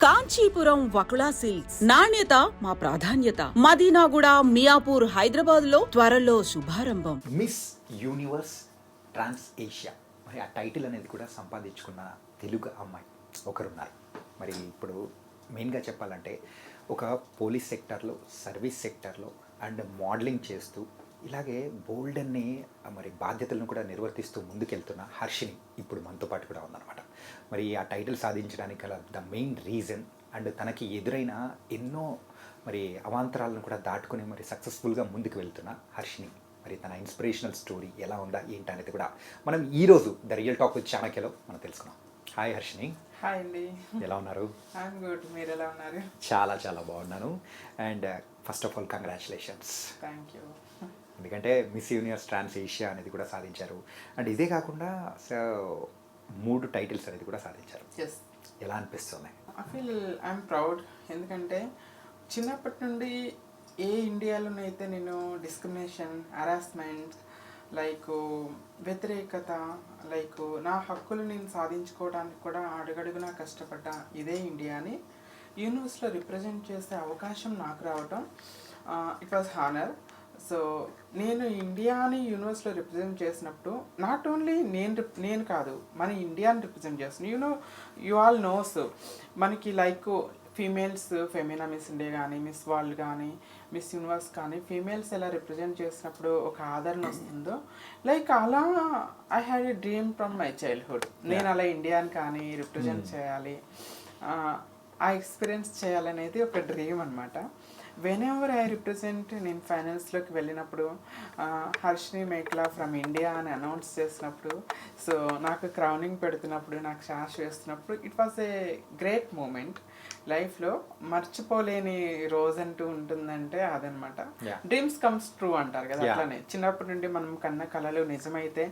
Kanchipuram Vakula silks నాణ్యత మా ప్రాధాన్యత. మదీనాగూడ, మియాపూర్, హైదరాబాద్ లో త్వరలో శుభారంభం. మిస్ యూనివర్స్ ట్రాన్స్ ఏషియా మరి ఆ టైటిల్ అనేది కూడా సంపాదించుకున్న తెలుగు అమ్మాయి ఒకరున్నారు. మరి ఇప్పుడు మెయిన్గా చెప్పాలంటే ఒక పోలీస్ సెక్టార్లో, సర్వీస్ సెక్టార్లో అండ్ మోడలింగ్ చేస్తూ ఇలాగే బోల్డ్ అన్ని మరి బాధ్యతలను కూడా నిర్వర్తిస్తూ ముందుకెళ్తున్న హర్షిని ఇప్పుడు మనతో పాటు కూడా ఉందన్నమాట. మరి ఆ టైటిల్ సాధించడానికి గల ద మెయిన్ రీజన్ అండ్ తనకి ఎదురైన ఎన్నో మరి అవాంతరాలను కూడా దాటుకుని మరి సక్సెస్ఫుల్గా ముందుకు వెళ్తున్న హర్షిని, మరి తన ఇన్స్పిరేషనల్ స్టోరీ ఎలా ఉందా ఏంటి అనేది కూడా మనం ఈరోజు ద రియల్ టాక్ విత్ చాణక్యలో మనం తెలుసుకున్నాం. హాయ్ హర్షిని. హాయ్ అండి. ఎలా ఉన్నారు? I'm good. మీరు ఎలా ఉన్నారు? చాలా చాలా బాగున్నాను. And first of all congratulations. Thank you. ఎందుకంటే మిస్ యూనివర్స్ ట్రాన్స్ ఏషియా అనేది కూడా సాధించారు. అండ్ ఇదే కాకుండా 3 టైటిల్స్ అనేది కూడా సాధించారు. ఎస్. ఎలా అనిపిస్తుంది? I feel I'm proud. ఎందుకంటే చిన్నప్పటి నుండి ఏ ఇండియాలోనైతే నేను డిస్క్రిమినేషన్, హరాస్మెంట్, లైక్ వ్యతిరేకత, లైక్ నా హక్కులు నేను సాధించుకోవడానికి కూడా అడుగడుగునా కష్టపడ్డా ఇదే ఇండియాని యూనివర్స్లో రిప్రజెంట్ చేసే అవకాశం నాకు రావటం ఇట్ వాజ్ హానర్. సో నేను ఇండియాని యూనివర్స్లో రిప్రజెంట్ చేసినప్పుడు నాట్ ఓన్లీ నేను కాదు, మన ఇండియాని రిప్రజెంట్ చేస్తున్నాను. యూ ఆల్ నోస్ మనకి like females Femina miss India కానీ, మిస్ వరల్డ్ కానీ, మిస్ యూనివర్స్ కానీ ఫీమేల్స్ ఎలా రిప్రజెంట్ చేసినప్పుడు ఒక ఆదరణ వస్తుందో, లైక్ అలా I had a dream from my childhood. నేను అలా ఇండియాని కానీ రిప్రజెంట్ చేయాలి, ఆ ఎక్స్పీరియన్స్ చేయాలనేది ఒక డ్రీమ్ అనమాట. వెన్ ఎవర్ ఐ రిప్రజెంట్, నేను ఫైనల్స్లోకి వెళ్ళినప్పుడు హర్షిని మేక్లా ఫ్రమ్ ఇండియా అని అనౌన్స్ చేసినప్పుడు, సో నాకు క్రౌనింగ్ పెడుతున్నప్పుడు, నాకు షాష్ వేస్తున్నప్పుడు it was a great moment. లైఫ్లో మర్చిపోలేని రోజు అంటూ ఉంటుందంటే అదనమాట. డ్రీమ్స్ కమ్స్ ట్రూ అంటారు కదా, అట్లానే చిన్నప్పటి నుండి మనం కన్న కళలు నిజమైతే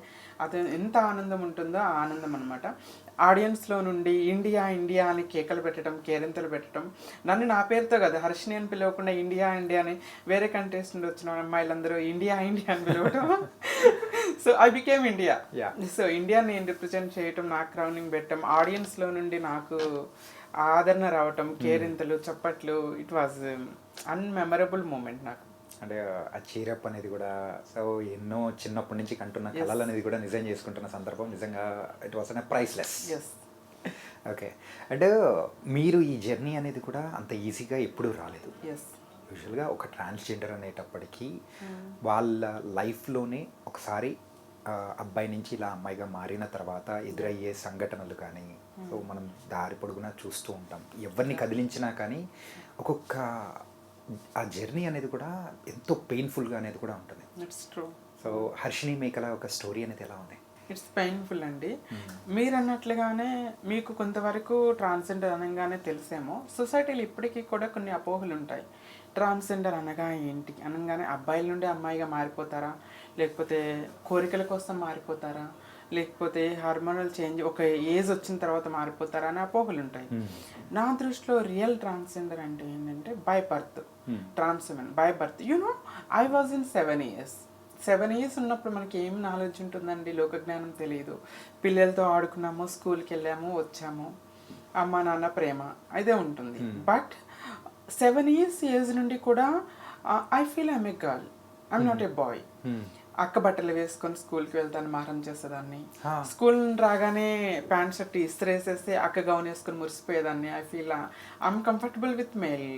అది ఎంత ఆనందం ఉంటుందో ఆ ఆనందం అనమాట. ఆడియన్స్లో నుండి ఇండియా ఇండియా అని కేకలు పెట్టడం, కేరింతలు పెట్టడం, నన్ను నా పేరుతో కదా హర్షిని అని పిలవకుండా ఇండియా ఇండియా అని వేరే కంట్రీస్ నుండి వచ్చిన అమ్మాయిలందరూ ఇండియా ఇండియా అని పిలవడం. So I became India. So India నేను రిప్రజెంట్ చేయటం, నాకు క్రౌనింగ్ పెట్టడం, ఆడియన్స్లో నుండి నాకు ఆదరణ రావటం, కేరింతలు, చప్పట్లు, ఇట్ వాజ్ అన్మెమరబుల్ మూమెంట్ నాకు. అంటే ఆ చీరప్ అనేది కూడా సో ఎన్నో చిన్నప్పటి నుంచి కంటున్న కళలు అనేది కూడా నిజం చేసుకుంటున్న సందర్భం నిజంగా it was an priceless. Okay. అంటే మీరు ఈ జర్నీ అనేది కూడా అంత ఈజీగా ఎప్పుడూ రాలేదు. యూజువల్గా ఒక ట్రాన్స్జెండర్ అనేటప్పటికీ వాళ్ళ లైఫ్లోనే ఒకసారి అబ్బాయి నుంచి ఇలా అమ్మాయిగా మారిన తర్వాత ఎదురయ్యే సంఘటనలు కానీ సో మనం దారి పొడుగునా చూస్తూ ఉంటాం. ఎవరిని కదిలించినా కానీ ఒక్కొక్క ఆ జర్నీ అనేది కూడా ఎంతో పెయిన్ఫుల్గా అనేది కూడా ఉంటుంది. It's true. సో హర్షిని మేకల ఒక స్టోరీ అనేది ఎలా ఉంది? ఇట్స్ పెయిన్ఫుల్ అండి. మీరు అన్నట్లుగానే మీకు కొంతవరకు ట్రాన్స్జెండర్ అనగానే తెలిసేమో, సొసైటీలో ఇప్పటికీ కూడా కొన్ని అపోహలు ఉంటాయి. ట్రాన్స్జెండర్ అనగా ఏంటి అనగానే అబ్బాయిల నుండి అమ్మాయిగా మారిపోతారా, లేకపోతే కోరికల కోసం మారిపోతారా, లేకపోతే హార్మోనల్ చేంజ్ ఒక ఏజ్ వచ్చిన తర్వాత మారిపోతారా అనే అపోహలు ఉంటాయి. నా దృష్టిలో రియల్ ట్రాన్స్జెండర్ అంటే ఏంటంటే by birth trans woman by birth. You know I was in 7 years. 7 years ఉన్నప్పుడు మనకి ఏం నాలెడ్జ్ ఉంటుందండి, లోకజ్ఞానం తెలియదు. పిల్లలతో ఆడుకున్నాము, స్కూల్కి వెళ్ళాము, వచ్చాము, అమ్మ నాన్న ప్రేమ అదే ఉంటుంది. బట్ 7 years ఏజ్ నుండి కూడా I feel I'm a girl, I'm not a boy. అక్క బట్టలు వేసుకొని స్కూల్కి వెళ్తాను, మారం చేసేదాన్ని. స్కూల్ రాగానే ప్యాంట్ షర్ట్ ఇస్త్రేసేస్తే అక్క గౌన్ వేసుకొని మురిసిపోయేదాన్ని. I feel I'm comfortable with male,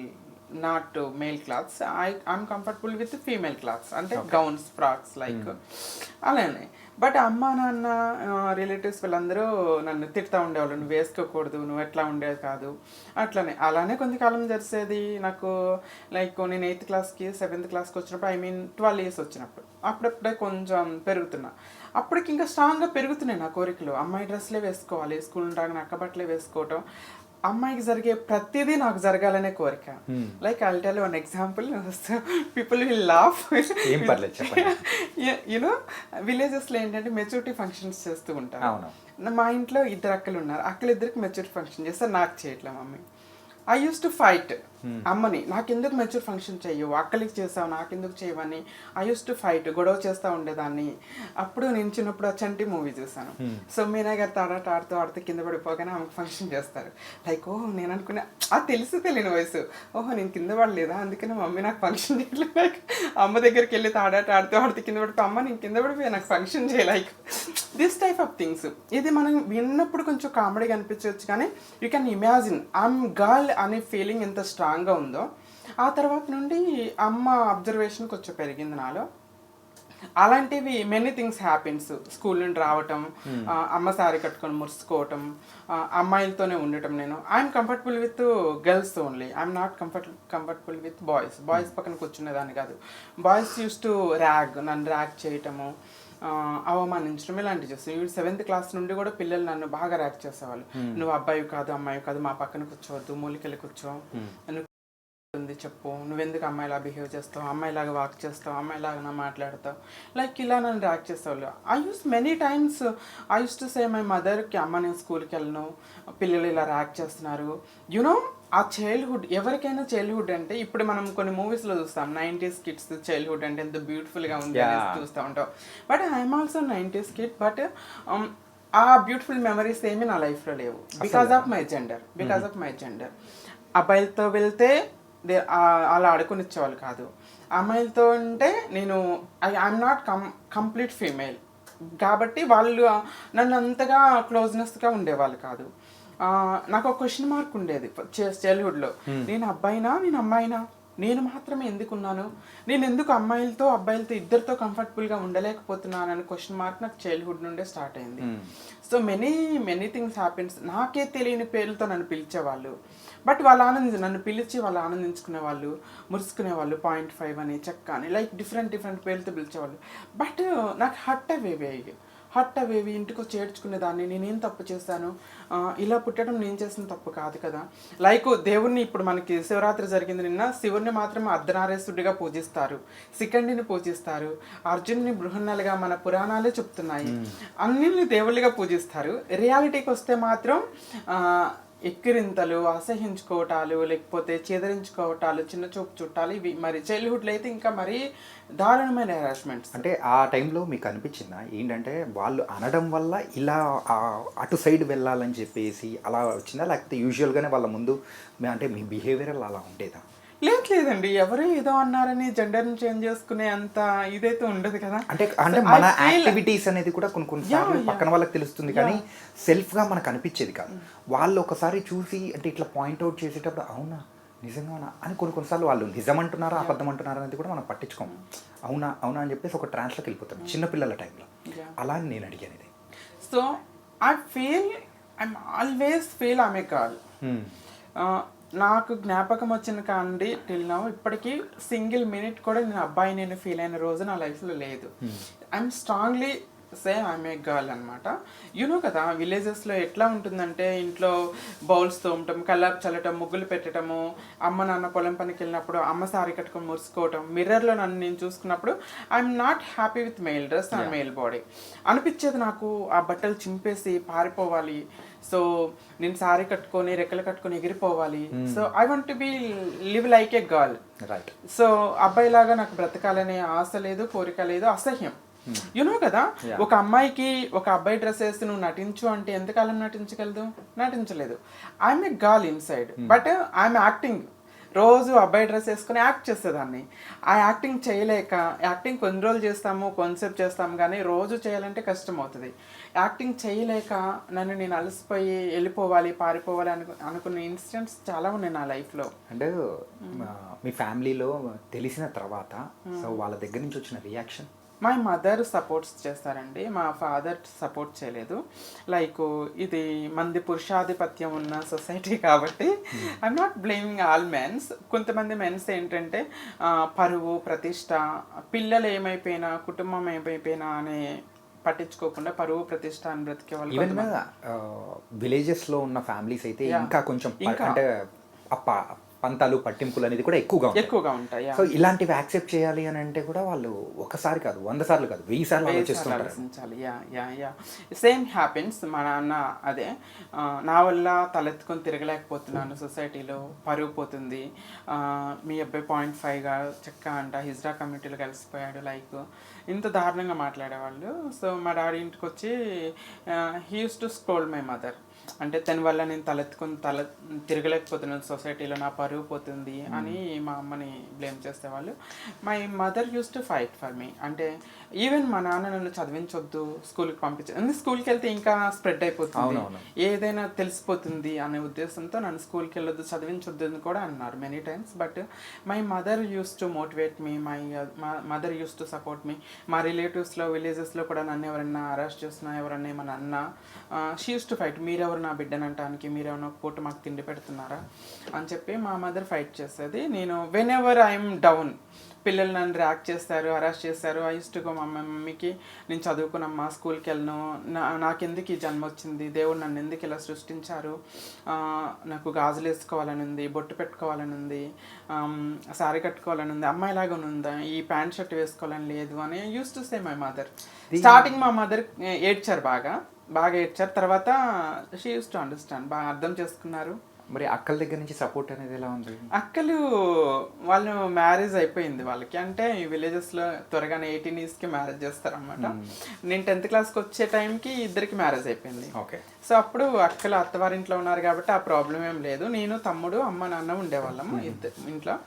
not male clothes. I'm comfortable with female clothes, అంటే గౌన్స్, ఫ్రాక్స్ లైక్ అలానే. బట్ అమ్మ నాన్న రిలేటివ్స్ వీళ్ళందరూ నన్ను తిడతా ఉండేవాళ్ళు, నువ్వు వేసుకోకూడదు, నువ్వు ఎట్లా ఉండేది కాదు అట్లనే. అలానే కొంతకాలం జరిసేది నాకు. లైక్ నేను 8th క్లాస్కి 7th క్లాస్కి వచ్చినప్పుడు, ఐ మీన్ 12 years వచ్చినప్పుడు అప్పుడప్పుడే కొంచెం పెరుగుతున్నా. అప్పటికి ఇంకా స్ట్రాంగ్గా పెరుగుతున్నాయి నా కోరికలు. అమ్మాయి డ్రెస్లే వేసుకోవాలి, స్కూల్ రాగానే అక్క బట్టలే వేసుకోవటం, అమ్మాయికి జరిగే ప్రతిదీ నాకు జరగాలనే కోరిక. Like I'll tell one example, people will laugh. You know విలేజెస్లో ఏంటంటే మెచ్యూరిటీ ఫంక్షన్స్ చేస్తూ ఉంటారు. మా ఇంట్లో 2 అక్కలు ఉన్నారు, అక్కలిద్దరికి మెచ్యూరిటీ ఫంక్షన్ చేస్తారు, నాకు చేయట్లే mummy. I use to fight అమ్మని, నాకెందుకు మెచ్యూర్ ఫంక్షన్ చెయ్యవు, అక్కడికి చేసావు నాకెందుకు చేయవని ఐ యూస్ టు ఫైట్, గొడవ చేస్తూ ఉండేదాన్ని. అప్పుడు నేను చిన్నప్పుడు చంటి మూవీ చూసాను. సో మీనా గారు తాడాట ఆడుతూ కింద పడిపోగానే ఆమెకు ఫంక్షన్ చేస్తారు. లైక్ ఓహో నేను అనుకున్నా, అది తెలిసి తెలియని వయసు, ఓహో నేను కింద పడలేదా అందుకని మమ్మీ నాకు ఫంక్షన్ చేయలేదు. లైక్ అమ్మ దగ్గరికి వెళ్ళి తాడాట ఆడుతూ కింద పడిపోయి అమ్మ నేను కింద పడిపోయి నాకు ఫంక్షన్ చేయ, like this type of things. ఇది మనం విన్నప్పుడు కొంచెం కామెడీగా అనిపించవచ్చు, కానీ you can imagine I'm girl అనే ఫీలింగ్ ఎంత స్ట్రాంగ్గా ఉందో. ఆ తర్వాత నుండి అమ్మ అబ్జర్వేషన్ కొంచెం పెరిగింది నాలో. అలాంటివి మెనీ థింగ్స్ హ్యాపెన్స్. స్కూల్ నుండి రావటం, అమ్మ శారీ కట్టుకొని మురుసుకోవటం, అమ్మాయిలతోనే ఉండటం. నేను I'm comfortable with girls only, I'm not comfortable with boys పక్కన కూర్చునేదాన్ని కాదు. బాయ్స్ యూస్ టు నన్ను ర్యాగ్ చేయటము, అవమానించడం ఇలాంటివి చేస్తాను. 7th క్లాస్ నుండి కూడా పిల్లలు నన్ను బాగా ర్యాక్ చేసేవాళ్ళు. నువ్వు అబ్బాయి కాదు అమ్మాయి కాదు, మా పక్కన కూర్చోవద్దు, మూలికెళ్ళి కూర్చో, ఉంది చెప్పు, నువ్వెందుకు అమ్మాయిలా బిహేవ్ చేస్తావు, అమ్మాయిలాగా వాక్ చేస్తావు, అమ్మాయిలాగా మాట్లాడతావు, లైక్ ఇలా నన్ను ర్యాక్ చేసేవాళ్ళు. I use many times I use to say my మదర్కి, అమ్మ నేను స్కూల్కి వెళ్ళను, పిల్లలు ఇలా ర్యాక్ చేస్తున్నారు. యునో ఆ చైల్డ్హుడ్, ఎవరికైనా చైల్డ్హుడ్ అంటే ఇప్పుడు మనం కొన్ని మూవీస్లో చూస్తాం 90s కిడ్స్ చైల్డ్హుడ్ అంటే ఎంత బ్యూటిఫుల్గా ఉంది అనేసి చూస్తూ ఉంటాం. But I'm also 90s kid, but ఆ బ్యూటిఫుల్ మెమరీస్ ఏమీ నా లైఫ్లో లేవు బికాస్ ఆఫ్ మై జెండర్. అబ్బాయిలతో వెళ్తే అలా ఆడుకొనిచ్చేవాళ్ళు కాదు, అమ్మాయిలతో అంటే నేను ఐఎమ్ నాట్ కంప్లీట్ ఫీమేల్ కాబట్టి వాళ్ళు నన్ను అంతగా క్లోజ్నెస్గా ఉండేవాళ్ళు కాదు. నాకు ఒక క్వశ్చన్ మార్క్ ఉండేది చైల్డ్హుడ్లో, నేను అబ్బాయినా నేను అమ్మాయినా, నేను మాత్రమే ఎందుకున్నాను, నేను ఎందుకు అమ్మాయిలతో అబ్బాయిలతో ఇద్దరితో కంఫర్టబుల్గా ఉండలేకపోతున్నాను అని క్వశ్చన్ మార్క్ నాకు చైల్డ్హుడ్ నుండే స్టార్ట్ అయింది. So many things happens. నాకే తెలియని పేర్లతో నన్ను పిలిచేవాళ్ళు, బట్ నన్ను పిలిచి వాళ్ళు ఆనందించుకునే వాళ్ళు, మురుసుకునేవాళ్ళు, 0.5 అని, చెక్క అని, లైక్ డిఫరెంట్ పేర్లతో పిలిచేవాళ్ళు. బట్ నాకు హట్ అవేవి ఇంటికి వచ్చి ఏడ్చుకునేదాన్ని. నేనేం తప్పు చేశాను, ఇలా పుట్టడం నేను చేసిన తప్పు కాదు కదా. లైక్ దేవుణ్ణి, ఇప్పుడు మనకి శివరాత్రి జరిగింది నిన్న, శివుణ్ణి మాత్రం అర్ధనారీశ్వరుడిగా పూజిస్తారు, శిఖండిని పూజిస్తారు, అర్జునుని బృహన్నలుగా మన పురాణాలే చెప్తున్నాయి, అన్నిల్ని దేవుళ్ళుగా పూజిస్తారు. రియాలిటీకి వస్తే మాత్రం ఎక్కిరింతలు, అసహించుకోవటాలు, లేకపోతే చేదరించుకోవటాలు, చిన్న చూపు చుట్టాలు, ఇవి మరి చైల్డ్హుడ్లో అయితే ఇంకా మరీ దారుణమైన హెరాస్మెంట్స్. అంటే ఆ టైంలో మీకు అనిపించిందా ఏంటంటే వాళ్ళు అనడం వల్ల ఇలా అటు సైడ్ వెళ్ళాలని చెప్పేసి అలా వచ్చిందా, లేకపోతే యూజువల్గానే వాళ్ళ ముందు అంటే మీ బిహేవియర్ అలా ఉండేదా? లేదండి, ఎవరు ఏదో అన్నారని జెండర్ని చేంజ్ చేసుకునే అంత ఇదైతే ఉండదు కదా. అంటే మన యాక్టివిటీస్ అనేది కూడా కొన్నిసార్లు పక్కన వాళ్ళకి తెలుస్తుంది, కానీ సెల్ఫ్గా మనకు అనిపించేది కాదు. వాళ్ళు ఒకసారి చూసి అంటే ఇట్లా పాయింట్అవుట్ చేసేటప్పుడు అవునా నిజంగానా అని కొన్నిసార్లు వాళ్ళు నిజం అంటున్నారా అబద్ధం అంటున్నారా అనేది కూడా మనం పట్టించుకోము. అవునా అని చెప్పేసి ఒక ట్రాన్స్లోకి వెళ్ళిపోతాం చిన్నపిల్లల టైంలో. అలా అని నేను అడిగాను ఇది. So I always feel I'm a girl. నాకు జ్ఞాపకం వచ్చిన కాండి టిల్ నౌ ఇప్పటికీ సింగిల్ మినిట్ కూడా నేను అబ్బాయి నేను ఫీల్ అయిన రోజు నా లైఫ్లో లేదు. I'm strongly say I'm a girl అనమాట. యూనో కదా విలేజెస్లో ఎట్లా ఉంటుందంటే ఇంట్లో బౌల్స్ తోమటం, కల్లాపు చల్లటం, ముగ్గులు పెట్టడము, అమ్మ నాన్న పొలం పనికి వెళ్ళినప్పుడు అమ్మ సారీ కట్టుకొని మురుసుకోవటం, మిర్రర్లో నన్ను నేను చూసుకున్నప్పుడు I'm not happy with male dress and mail body అనిపించేది. నాకు ఆ బట్టలు చింపేసి పారిపోవాలి, సో నేను సారీ కట్టుకొని రెక్కలు కట్టుకొని ఎగిరిపోవాలి. So I want to be live like a girl. Right. So అబ్బాయిలాగా నాకు బ్రతకాలనే ఆశ లేదు, కోరిక లేదు, అసహ్యం. యునో కదా, ఒక అమ్మాయికి ఒక అబ్బాయి డ్రెస్ వేసి నువ్వు నటించు అంటే ఎంతకాలం నటించగలదు? నటించలేదు. I'm a girl inside, but I'm acting. రోజు అబ్బాయి డ్రెస్ వేసుకొని యాక్ట్ చేసేదాన్ని. ఆ యాక్టింగ్ చేయలేక, యాక్టింగ్ కొన్ని రోజులు చేస్తాము, కొంతసేపు చేస్తాము, కానీ రోజు చేయాలంటే కష్టం అవుతుంది. యాక్టింగ్ చేయలేక నన్ను నేను అలసిపోయి వెళ్ళిపోవాలి, పారిపోవాలి అనుకున్న ఇన్సిడెంట్స్ చాలా ఉన్నాయి నా లైఫ్లో. అంటే మీ ఫ్యామిలీలో తెలిసిన తర్వాత సో వాళ్ళ దగ్గర నుంచి వచ్చిన రియాక్షన్? మై మదర్ సపోర్ట్స్ చేస్తారండి, మా ఫాదర్ సపోర్ట్ చేయలేదు. లైక్ ఇది మంది పురుషాధిపత్యం ఉన్న సొసైటీ కాబట్టి I'm not blaming all mens. కొంతమంది మెన్స్ ఏంటంటే పరువు, ప్రతిష్ట, పిల్లలు ఏమైపోయినా, కుటుంబం ఏమైపోయినా అని పట్టించుకోకుండా పరువు ప్రతిష్ట అని బ్రతికే వాళ్ళు. విలేజెస్లో ఉన్న ఫ్యామిలీస్ అయితే ఇంకా కొంచెం అంటే పంతాలు పట్టింపులు అనేది కూడా ఎక్కువగా ఉంటాయి. ఎక్కువగా ఉంటాయి. సో ఇలాంటివి యాక్సెప్ట్ చేయాలి అని అంటే కూడా వాళ్ళు ఒకసారి కాదు 100 సార్లు కాదు 1000 సార్లు ఆలోచిస్తుంటారు. ఆలోచించాలి. Yeah same happens. మా నాన్న అదే నా వల్ల తలెత్తుకొని తిరగలేకపోతున్నాను సొసైటీలో, పరుగు పోతుంది, మీ అబ్బాయి 0.5గా చెక్క అంట హిజ్రా కమ్యూనిటీలో కలిసిపోయాడు, లైక్ ఇంత దారుణంగా మాట్లాడేవాళ్ళు. సో మా డాడీ ఇంటికి వచ్చి he use to scold my mother, అంటే తన వల్ల నేను తిరగలేకపోతున్నాను సొసైటీలో, నా పరుగు పోతుంది అని మా అమ్మని బ్లేమ్ చేసేవాళ్ళు. My mother use to fight for me. అంటే ఈవెన్ మా నాన్న నన్ను చదివించొద్దు, స్కూల్కి పంపించదు, స్కూల్కి వెళ్తే ఇంకా స్ప్రెడ్ అయిపోతుంది, ఏదైనా తెలిసిపోతుంది అనే ఉద్దేశంతో నన్ను స్కూల్కి వెళ్ళొద్దు, చదివించొద్దు అని కూడా అన్నారు many times. But my mother use to motivate me, my mother use to support me. మా రిలేటివ్స్లో విలేజెస్లో కూడా నన్ను ఎవరైనా అరెస్ట్ చేస్తున్నా, ఎవరన్నా ఏమన్నా అన్నా, షీ యూస్ టు ఫైట్. మీరెవరు నా బిడ్డను అంటానికి, మీరేమన్నా ఒక పూట మాకు తిండి పెడుతున్నారా అని చెప్పి మా మదర్ ఫైట్ చేసేది. నేను వెన్ ఎవర్ ఐఎమ్ డౌన్, పిల్లలు నన్ను ర్యాక్ చేస్తారు, అరెస్ట్ చేస్తారు, ఐ యూస్ టు గో మా మమ్మీకి, నేను చదువుకున్నమ్మా, స్కూల్కి వెళ్ళను, నాకెందుకు ఈ జన్మ వచ్చింది, దేవుడు నన్ను ఎందుకు ఇలా సృష్టించారు, నాకు గాజులు వేసుకోవాలని ఉంది, బొట్టు పెట్టుకోవాలని ఉంది, సారీ కట్టుకోవాలని ఉంది, అమ్మాయిలాగా ఉందా, ఈ ప్యాంట్ షర్ట్ వేసుకోవాలని లేదు అని use to say my mother. Starting మా మదర్ ఏడ్చారు, బాగా ఏడ్చారు. తర్వాత షీ యూస్ టు అండర్స్టాండ్, బాగా అర్థం చేసుకున్నారు. మరి అక్కల దగ్గర నుంచి సపోర్ట్ అనేది ఎలా ఉంది? అక్కలు వాళ్ళు మ్యారేజ్ అయిపోయింది వాళ్ళకి, అంటే ఈ విలేజెస్లో త్వరగానే 18 yearsకి మ్యారేజ్ చేస్తారనమాట. నేను 10th క్లాస్కి వచ్చే టైంకి ఇద్దరికి మ్యారేజ్ అయిపోయింది. ఓకే. సో అప్పుడు అక్కలు అత్తవారింట్లో ఉన్నారు కాబట్టి ఆ ప్రాబ్లం ఏం లేదు. నేను, తమ్ముడు, అమ్మ, నాన్న ఉండేవాళ్ళము ఇంట్లో.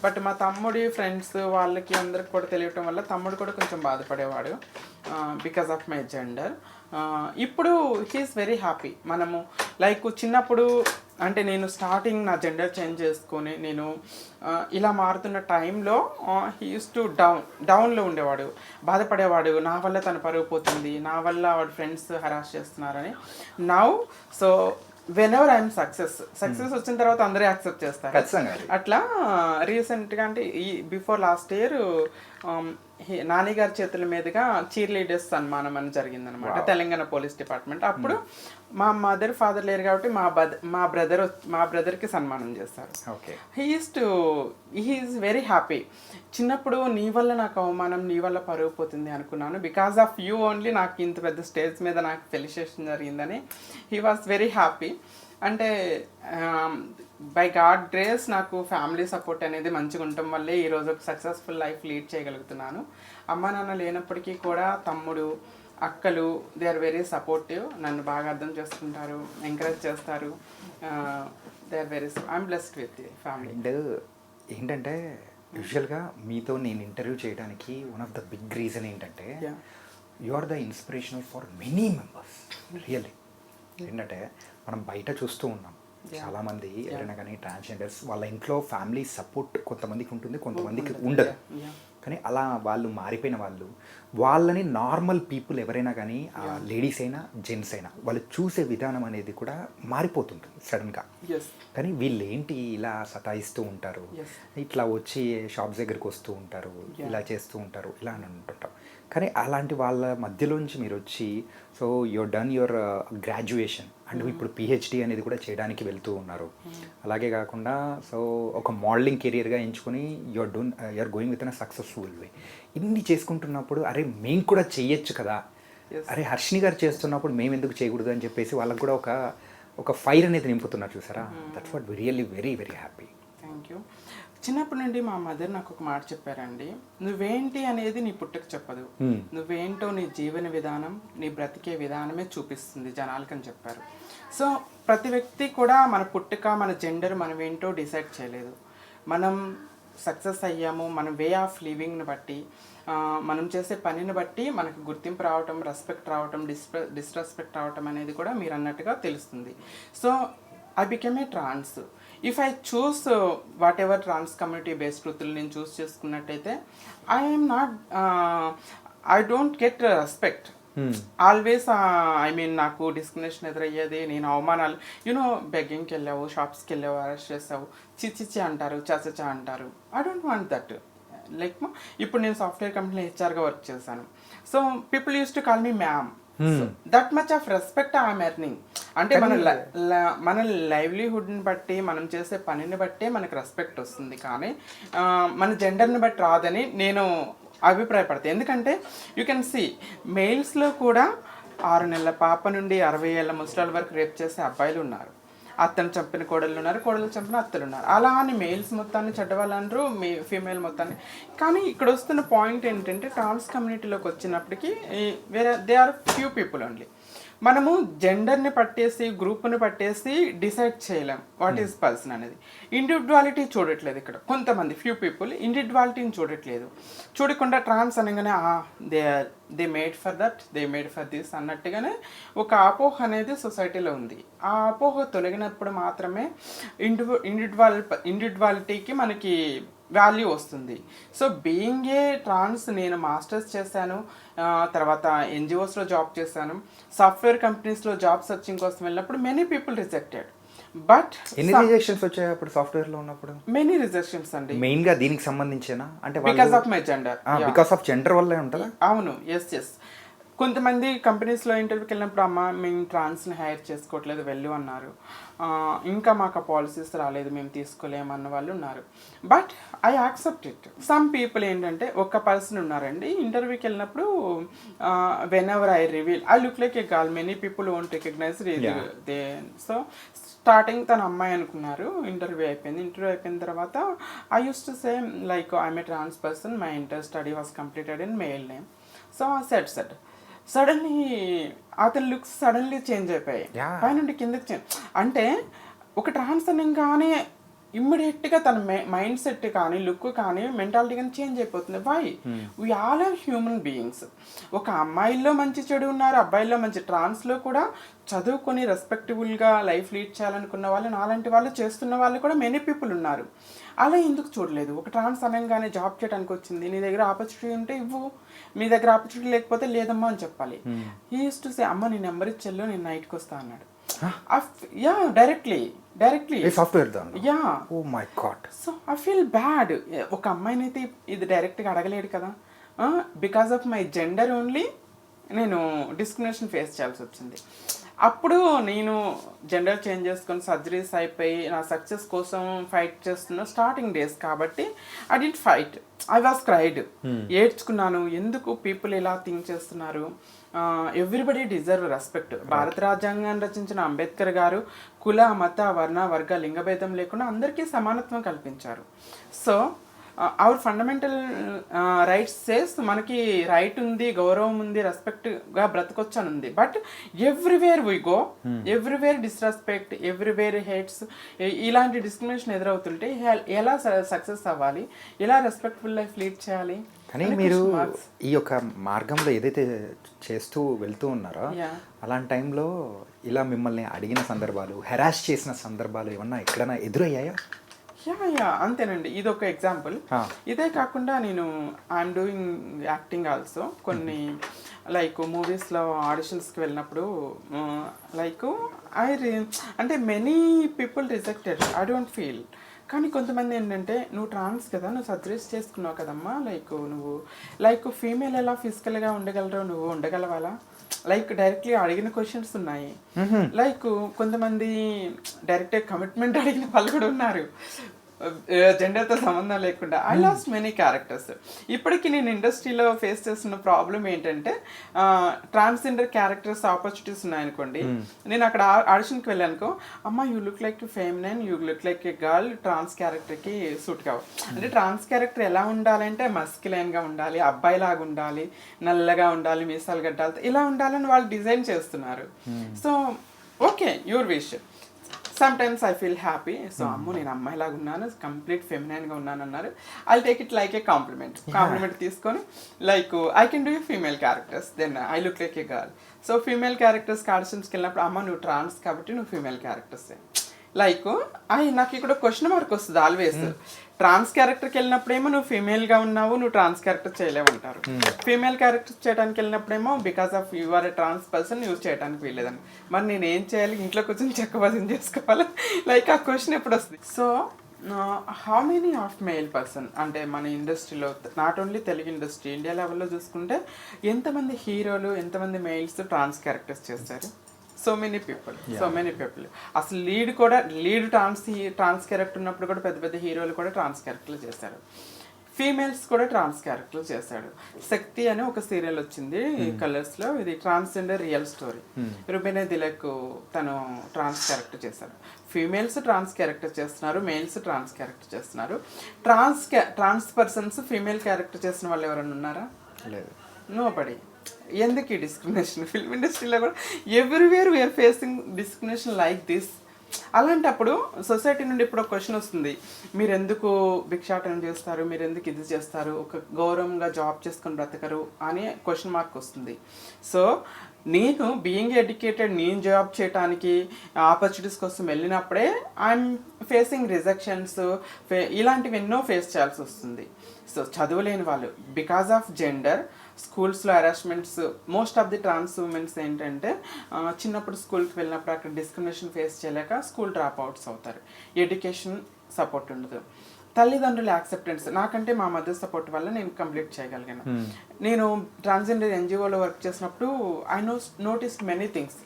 బట్ మా తమ్ముడి ఫ్రెండ్స్ వాళ్ళకి అందరికి కూడా తెలియటం వల్ల తమ్ముడు కూడా కొంచెం బాధపడేవాడు బికాస్ ఆఫ్ మై జెండర్. ఇప్పుడు హీఈస్ వెరీ హ్యాపీ. మనము లైక్ చిన్నప్పుడు అంటే నేను స్టార్టింగ్ నా జెండర్ చేంజ్ చేసుకొని నేను ఇలా మారుతున్న టైంలో హీ యూస్ టు డౌన్లో ఉండేవాడు, బాధపడేవాడు, నా వల్ల తను పరుగు పోతుంది, నా వల్ల వాడు ఫ్రెండ్స్ హరాస్ చేస్తున్నారని. Now so when ever I'm success వచ్చిన తర్వాత అందరూ యాక్సెప్ట్ చేస్తారు. అట్లా రీసెంట్గా అంటే ఈ బిఫోర్ లాస్ట్ ఇయర్ నాని గారి చేతుల మీదుగా చీర్ లీడర్స్ సన్మానం అని జరిగిందనమాట, తెలంగాణ పోలీస్ డిపార్ట్మెంట్. అప్పుడు మా మదర్ ఫాదర్ లేరు కాబట్టి మా బ్రదర్కి సన్మానం చేస్తారు. He is very happy. చిన్నప్పుడు నీ వల్ల నాకు అవమానం, నీ వల్ల పరుగు పోతుంది అనుకున్నాను, బికాస్ ఆఫ్ యూ ఓన్లీ నాకు ఇంత పెద్ద స్టేజ్ మీద నాకు ఫెలిసిటేషన్ జరిగిందని హీ వాస్ వెరీ హ్యాపీ. అంటే బై గాడ్ గ్రేస్ నాకు ఫ్యామిలీ సపోర్ట్ అనేది మంచిగా ఉండటం వల్లే ఈరోజు ఒక సక్సెస్ఫుల్ లైఫ్ లీడ్ చేయగలుగుతున్నాను. అమ్మ నాన్న లేనప్పటికీ కూడా తమ్ముడు, అక్కలు దే ఆర్ వెరీ సపోర్టివ్, నన్ను బాగా అర్థం చేసుకుంటారు, ఎంకరేజ్ చేస్తారు. They are very I'm blessed with family. And ఏంటంటే యూజువల్గా మీతో నేను ఇంటర్వ్యూ చేయడానికి one of the big reason ఏంటంటే you are the inspirational for many members. Really ఏంటంటే మనం బయట చూస్తూ ఉన్నాం చాలామంది ఎవరైనా కానీ ట్రాన్స్జెండర్స్ వాళ్ళ ఇంట్లో ఫ్యామిలీ సపోర్ట్ కొంతమందికి ఉంటుంది, కొంతమందికి ఉండదు. కానీ అలా వాళ్ళు మారిపోయిన వాళ్ళని నార్మల్ పీపుల్ ఎవరైనా కానీ లేడీస్ అయినా జెంట్స్ అయినా వాళ్ళు చూసే విధానం అనేది కూడా మారిపోతుంటుంది సడన్గా. కానీ వీళ్ళు ఏంటి ఇలా సతాయిస్తూ ఉంటారు, ఇట్లా వచ్చి షాప్స్ దగ్గరికి వస్తూ ఉంటారు, ఇలా చేస్తూ ఉంటారు, ఇలా అని అంటుంటాం. కానీ అలాంటి వాళ్ళ మధ్యలోంచి మీరు వచ్చి so your done your graduation and ఇప్పుడు పిహెచ్డి అనేది కూడా చేయడానికి వెళ్తూ ఉన్నారు. అలాగే కాకుండా సో ఒక మోడలింగ్ కెరియర్గా ఎంచుకొని you're going with a successful way. ఇన్ని చేసుకుంటున్నప్పుడు అరే మేము కూడా చెయ్యొచ్చు కదా, అరే హర్షిని గారు చేస్తున్నప్పుడు మేము ఎందుకు చేయకూడదు అని చెప్పేసి వాళ్ళకు కూడా ఒక ఫైర్ అనేది నింపుతున్నారు చూసారా. That's what really very very happy. Thank you. చిన్నప్పటి నుండి మా మదర్ నాకు ఒక మాట చెప్పారండి, నువ్వేంటి అనేది నీ పుట్టుక చెప్పదు, నువ్వేంటో నీ జీవన విధానం, నీ బ్రతికే విధానమే చూపిస్తుంది జనాలకని చెప్పారు. సో ప్రతి వ్యక్తి కూడా మన పుట్టుక, మన జెండర్, మనం ఏంటో డిసైడ్ చేయలేదు. మనం సక్సెస్ అయ్యాము మన వే ఆఫ్ లివింగ్ని బట్టి, మనం చేసే పనిని బట్టి మనకు గుర్తింపు రావటం, రెస్పెక్ట్ రావటం, డిస్రెస్పెక్ట్ రావటం అనేది కూడా మీరు అన్నట్టుగా తెలుస్తుంది. So I became a trans. If I choose whatever trans community based వృత్తులు నేను చూస్ చేసుకున్నట్టయితే I don't get respect always. I mean నాకు డిస్క్రిమినేషన్ ఎదురయ్యేది, నేను అవమానాలు బెగ్గింగ్కి వెళ్ళావు, షాప్స్కి వెళ్ళావు, అరెస్ట్ చేసావు, చిచ్చిచ్చి అంటారు, చచచా అంటారు. I don't want that. Like ఇప్పుడు నేను సాఫ్ట్వేర్ కంపెనీలో హెచ్ఆర్గా వర్క్ చేశాను. So people use to call me ma'am. That much of respect I'm earning. అంటే మన లైవ్లీహుడ్ని బట్టి మనం చేసే పనిని బట్టే మనకు రెస్పెక్ట్ వస్తుంది, కానీ మన జెండర్ని బట్టి రాదని నేను అభిప్రాయపడతాను. ఎందుకంటే యూ కెన్ సీ మెయిల్స్లో కూడా 6 నెలల పాప నుండి 60 ఏళ్ళ ముసలాళ్ళ వరకు రేప్ చేసే అబ్బాయిలు ఉన్నారు, అత్తను చంపిన కోడళ్ళు ఉన్నారు, కోడలు చంపిన అత్తలు ఉన్నారు. అలా అని మెయిల్స్ మొత్తాన్ని చెడ్డవాళ్ళు అనరు, ఫీమేల్ మొత్తాన్ని. కానీ ఇక్కడ వస్తున్న పాయింట్ ఏంటంటే ట్రాన్స్ కమ్యూనిటీలోకి వచ్చినప్పటికీ they are few people only. మనము జెండర్ని పట్టేసి గ్రూప్ని పట్టేసి డిసైడ్ చేయలేం వాట్ ఈస్ పర్సన్ అనేది. ఇండివిజువాలిటీ చూడట్లేదు ఇక్కడ కొంతమంది ఫ్యూ పీపుల్, ఇండివిజువాలిటీని చూడట్లేదు. చూడకుండా ట్రాన్స్ అనగానే they made for that, they made for this అన్నట్టుగానే ఒక అపోహ అనేది సొసైటీలో ఉంది. ఆ అపోహ తొలగినప్పుడు మాత్రమే ఇండివిజువాలిటీకి మనకి వాల్యూ వస్తుంది. సో బీయింగ్ ఏ ట్రాన్స్, నేను మాస్టర్స్ చేశాను, తర్వాత ఎన్జిఓస్లో జాబ్ చేశాను, సాఫ్ట్వేర్ కంపెనీస్లో జాబ్ సర్చింగ్ కోసం వెళ్ళినప్పుడు మెనీ పీపుల్ రిజెక్టెడ్. బట్ ఎన్ని రిజెక్షన్స్ వచ్చాయి అప్పుడు సాఫ్ట్వేర్ లో ఉన్నప్పుడు? మెనీ రిజెక్షన్స్ అండి. మెయిన్ గా దీనికి సంబంధించేనా? అంటే because of my gender. Because of gender వల్లే ఉంటుందా? అవును, ఎస్. కొంతమంది కంపెనీస్లో ఇంటర్వ్యూకి వెళ్ళినప్పుడు అమ్మ మేము ట్రాన్స్ని హైర్ చేసుకోవట్లేదు వెళ్ళు అన్నారు, ఇంకా మాకు ఆ పాలసీస్ రాలేదు మేము తీసుకోలేమన్న వాళ్ళు ఉన్నారు. But I accept it. Some people ఏంటంటే ఒక పర్సన్ ఉన్నారండి ఇంటర్వ్యూకి వెళ్ళినప్పుడు whenever I reveal I look like a girl, many people won't recognise they. So starting తన అమ్మాయి అనుకున్నారు. ఇంటర్వ్యూ అయిపోయిన తర్వాత I use to say like I'm a trans person, my inter study was completed in male name. So I said suddenly అతని లుక్స్ suddenly change అయిపోయాయి, పైనుండి కిందకి చేంజ్. అంటే ఒక ట్రాన్స్ అనగానే ఇమ్మీడియట్గా తన మైండ్ సెట్ కానీ లుక్ కానీ మెంటాలిటీ కానీ చేంజ్ అయిపోతుంది. Why? We all are human beings. ఒక అమ్మాయిల్లో మంచి చెడు ఉన్నారు, అబ్బాయిల్లో మంచి. ట్రాన్స్లో కూడా చదువుకొని రెస్పెక్టబుల్గా లైఫ్ లీడ్ చేయాలనుకున్న వాళ్ళు, నాలాంటి వాళ్ళు చేస్తున్న వాళ్ళు కూడా మెనీ పీపుల్ ఉన్నారు. అలా ఎందుకు చూడలేదు? ఒక ట్రాన్స్ అనగానే జాబ్ చేయడానికి వచ్చింది, నీ దగ్గర ఆపర్చునిటీ ఉంటే ఇవ్వు, మీ దగ్గర ఆపర్చునిటీ లేకపోతే లేదమ్మా అని చెప్పాలి. హీ యూస్ టు సే అమ్మ నీ నెంబర్ ఇచ్చెళ్ళు నేను నైట్కి వస్తా అన్నాడు. Yeah, directly software. Yeah. Oh my God. So I feel bad. ఒక అమ్మాయిని అయితే ఇది డైరెక్ట్గా అడగలేడు కదా. Because of my gender only నేను డిస్క్రిమినేషన్ ఫేస్ చేయాల్సి వచ్చింది. అప్పుడు నేను జెండర్ చేంజ్ చేసుకొని సర్జరీస్ అయిపోయి నా సక్సెస్ కోసం ఫైట్ చేస్తున్న స్టార్టింగ్ డేస్ కాబట్టి I didn't fight, I was cried. ఏడ్చుకున్నాను, ఎందుకు పీపుల్ ఇలా థింక్ చేస్తున్నారు. Everybody deserve respect. భారత రాజ్యాంగాన్ని రచించిన అంబేద్కర్ గారు కుల మత వర్ణ వర్గ లింగభేదం లేకుండా అందరికీ సమానత్వం కల్పించారు. So our fundamental rights says మనకి రైట్ ఉంది, గౌరవం ఉంది, రెస్పెక్ట్గా బ్రతకొచ్చు అని ఉంది. But everywhere we go, everywhere disrespect, everywhere hates, ఇలాంటి డిస్క్రిమినేషన్ ఎదురవుతుంటే ఎలా సక్సెస్ అవ్వాలి, ఎలా రెస్పెక్ట్ఫుల్ లైఫ్ లీడ్ చేయాలి? కానీ మీరు ఈ యొక్క మార్గంలో ఏదైతే చేస్తూ వెళ్తూ ఉన్నారో అలాంటి టైంలో ఇలా మిమ్మల్ని అడిగిన సందర్భాలు, హెరాస్ చేసిన సందర్భాలు ఏమన్నా ఎక్కడైనా ఎదురయ్యాయా? యా, అంతేనండి. ఇది ఒక ఎగ్జాంపుల్. ఇదే కాకుండా నేను ఐఎమ్ డూయింగ్ యాక్టింగ్ ఆల్సో. కొన్ని లైక్ మూవీస్లో ఆడిషన్స్కి వెళ్ళినప్పుడు లైక్ అంటే many people rejected, I don't feel. కానీ కొంతమంది ఏంటంటే నువ్వు ట్రాన్స్ కదా, నువ్వు సర్జరీస్ చేసుకున్నావు కదమ్మా, నువ్వు ఫీమేల్ ఎలా ఫిజికల్గా ఉండగలరో నువ్వు ఉండగలవాలా? డైరెక్ట్లీ అడిగిన క్వశ్చన్స్ ఉన్నాయి. కొంతమంది డైరెక్ట్గా కమిట్మెంట్ అడిగిన వాళ్ళు కూడా ఉన్నారు, జెండర్తో సంబంధం లేకుండా. I last many characters. ఇప్పటికీ నేను ఇండస్ట్రీలో ఫేస్ చేస్తున్న ప్రాబ్లం ఏంటంటే ట్రాన్స్జెండర్ క్యారెక్టర్స్ ఆపర్చునిటీస్ ఉన్నాయనుకోండి, నేను అక్కడ ఆడిషన్కి వెళ్ళానుకో, అమ్మ you look like feminine, you look like a girl, trans క్యారెక్టర్కి సూట్ కావు. అంటే ట్రాన్స్ క్యారెక్టర్ ఎలా ఉండాలంటే మస్క్యులైన్గా ఉండాలి, అబ్బాయిలాగా ఉండాలి, నల్లగా ఉండాలి, మీసాలు గడ్డాలతో ఇలా ఉండాలని వాళ్ళు డిజైన్ చేస్తున్నారు. So okay, your wish. Sometimes I feel happy. So అమ్మో నేను అమ్మాయిలాగా ఉన్నాను, కంప్లీట్ ఫెమినైన్గా ఉన్నాను అన్నారు. I take it like a compliment తీసుకొని I can do female characters, then I look like a girl. So female క్యారెక్టర్స్కి ఆడిషన్స్కి వెళ్ళినప్పుడు అమ్మ నువ్వు ట్రాన్స్ కాబట్టి నువ్వు ఫీమేల్ క్యారెక్టర్స్. నాకు ఇక్కడ క్వశ్చన్ మార్క్ వస్తుంది ఆల్వేస్. ట్రాన్స్ క్యారెక్టర్కి వెళ్ళినప్పుడేమో నువ్వు ఫీమేల్గా ఉన్నావు, నువ్వు ట్రాన్స్ క్యారెక్టర్ చేయలేమంటారు. ఫీమేల్ క్యారెక్టర్ చేయడానికి వెళ్ళినప్పుడేమో because of you are a trans person use చేయడానికి వీల్లేదని. మరి నేను ఏం చేయాలి, ఇంట్లో కూర్చొని చెక్క భజన చేసుకోవాలి? ఆ క్వశ్చన్ ఎప్పుడు వస్తుంది? So how many of male person అంటే మన ఇండస్ట్రీలో not only Telugu industry India లెవెల్లో చూసుకుంటే ఎంతమంది హీరోలు ఎంతమంది మెయిల్స్ ట్రాన్స్ క్యారెక్టర్స్ చేస్తారు? సో మెనీ పీపుల్ అసలు లీడ్ ట్రాన్స్ క్యారెక్టర్ ఉన్నప్పుడు కూడా పెద్ద పెద్ద హీరోలు కూడా ట్రాన్స్ క్యారెక్టర్లు చేశారు. ఫీమేల్స్ కూడా ట్రాన్స్ క్యారెక్టర్లు చేశాడు. శక్తి అని ఒక సీరియల్ వచ్చింది కలర్స్లో, ఇది ట్రాన్స్జెండర్ రియల్ స్టోరీ. రుబినా దిలక్ తను ట్రాన్స్ క్యారెక్టర్ చేశారు. ఫీమేల్స్ ట్రాన్స్ క్యారెక్టర్ చేస్తున్నారు, మేల్స్ ట్రాన్స్ క్యారెక్టర్ చేస్తున్నారు. ట్రాన్స్ పర్సన్స్ ఫీమేల్ క్యారెక్టర్ చేసిన వాళ్ళు ఎవరైనా ఉన్నారా? లేదు. నోబడీ. ఎందుకు ఈ డిస్క్రిమినేషన్? ఫిల్మ్ ఇండస్ట్రీలో కూడా everywhere we are facing discrimination like this. అలాంటప్పుడు సొసైటీ నుండి ఇప్పుడు ఒక క్వశ్చన్ వస్తుంది, మీరు ఎందుకు భిక్షాటన చేస్తారు, మీరు ఎందుకు ఇది చేస్తారు, ఒక గౌరవంగా జాబ్ చేసుకొని బ్రతకరు అనే క్వశ్చన్ మార్క్ వస్తుంది. సో నేను బీయింగ్ ఎడ్యుకేటెడ్, నేను జాబ్ చేయడానికి ఆపర్చునిటీస్ కోసం వెళ్ళినప్పుడే ఐఎమ్ ఫేసింగ్ రిజెక్షన్స్, ఇలాంటివి ఎన్నో ఫేస్ చేయాల్సి వస్తుంది. సో చదువులేని వాళ్ళు బికాస్ ఆఫ్ జెండర్ స్కూల్స్లో harassments, most of the trans womens ఏంటంటే చిన్నప్పుడు స్కూల్కి వెళ్ళినప్పుడు అక్కడ డిస్క్రిమినేషన్ ఫేస్ చేయలేక స్కూల్ డ్రాప్ అవుట్స్ అవుతారు. ఎడ్యుకేషన్ సపోర్ట్ ఉండదు, తల్లిదండ్రుల యాక్సెప్టెన్స్. నాకంటే మా మదర్ సపోర్ట్ వల్ల నేను కంప్లీట్ చేయగలిగాను. నేను ట్రాన్స్జెండర్ ఎన్జిఓలో వర్క్ చేసినప్పుడు ఐ నోటిస్డ్ మెనీ థింగ్స్.